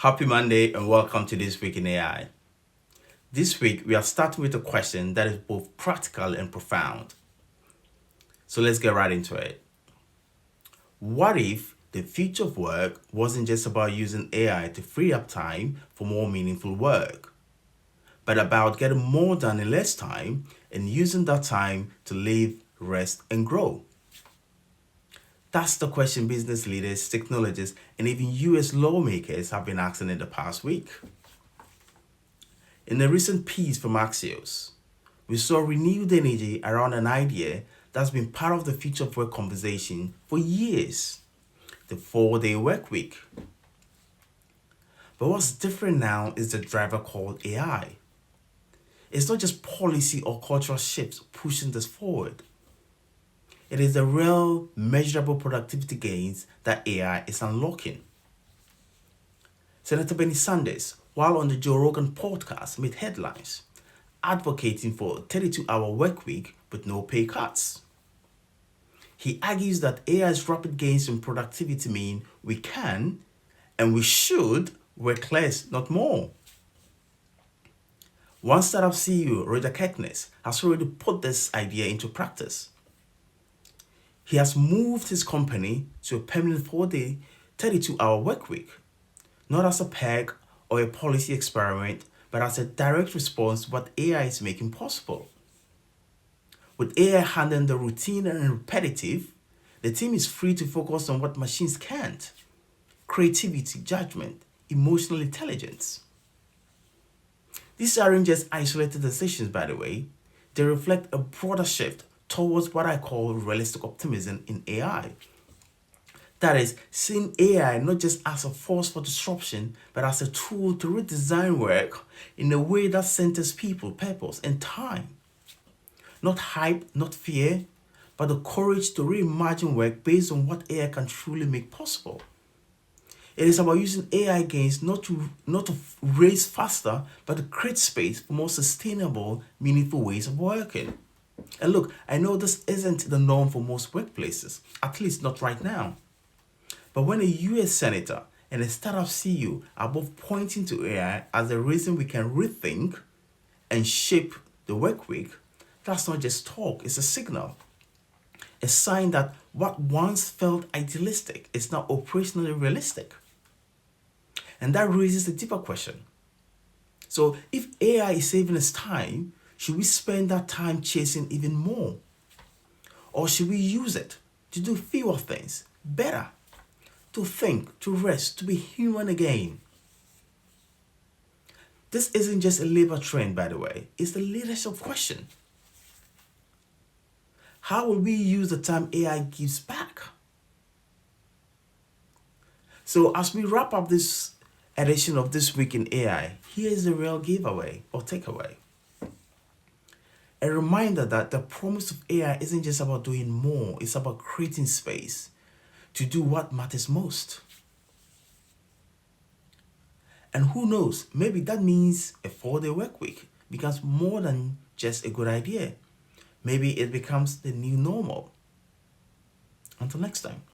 Happy Monday and welcome to This Week in AI. This week we are starting with a question that is both practical and profound. So let's get right into it. What if the future of work wasn't just about using AI to free up time for more meaningful work, but about getting more done in less time and using that time to live, rest, and grow? That's the question business leaders, technologists, and even US lawmakers have been asking in the past week. In a recent piece from Axios, we saw renewed energy around an idea that's been part of the future of work conversation for years: the 4-day work week. But what's different now is the driver called AI. It's not just policy or cultural shifts pushing this forward. It is the real, measurable productivity gains that AI is unlocking. Senator Bernie Sanders, while on the Joe Rogan podcast, made headlines advocating for a 32-hour work week with no pay cuts. He argues that AI's rapid gains in productivity mean we can and we should work less, not more. One startup CEO, Roger Kirkness, has already put this idea into practice. He has moved his company to a permanent 4-day, 32-hour work week, not as a peg or a policy experiment, but as a direct response to what AI is making possible. With AI handling the routine and repetitive, the team is free to focus on what machines can't: creativity, judgment, emotional intelligence. These aren't just isolated decisions, by the way. They reflect a broader shift towards what I call realistic optimism in AI. That is, seeing AI not just as a force for disruption, but as a tool to redesign work in a way that centers people, purpose, and time. Not hype, not fear, but the courage to reimagine work based on what AI can truly make possible. It is about using AI gains not to race faster, but to create space for more sustainable, meaningful ways of working. And look, I know this isn't the norm for most workplaces, at least not right now. But when a US senator and a startup CEO are both pointing to AI as the reason we can rethink and shape the work week, that's not just talk, it's a signal. A sign that what once felt idealistic is now operationally realistic. And that raises a deeper question. So if AI is saving us time, should we spend that time chasing even more? Or should we use it to do fewer things better? To think, to rest, to be human again? This isn't just a labor trend, by the way, it's the leadership question. How will we use the time AI gives back? So as we wrap up this edition of This Week in AI, here is the real giveaway or takeaway. A reminder that the promise of AI isn't just about doing more, it's about creating space to do what matters most. And who knows, maybe that means a 4-day work week becomes more than just a good idea. Maybe it becomes the new normal. Until next time.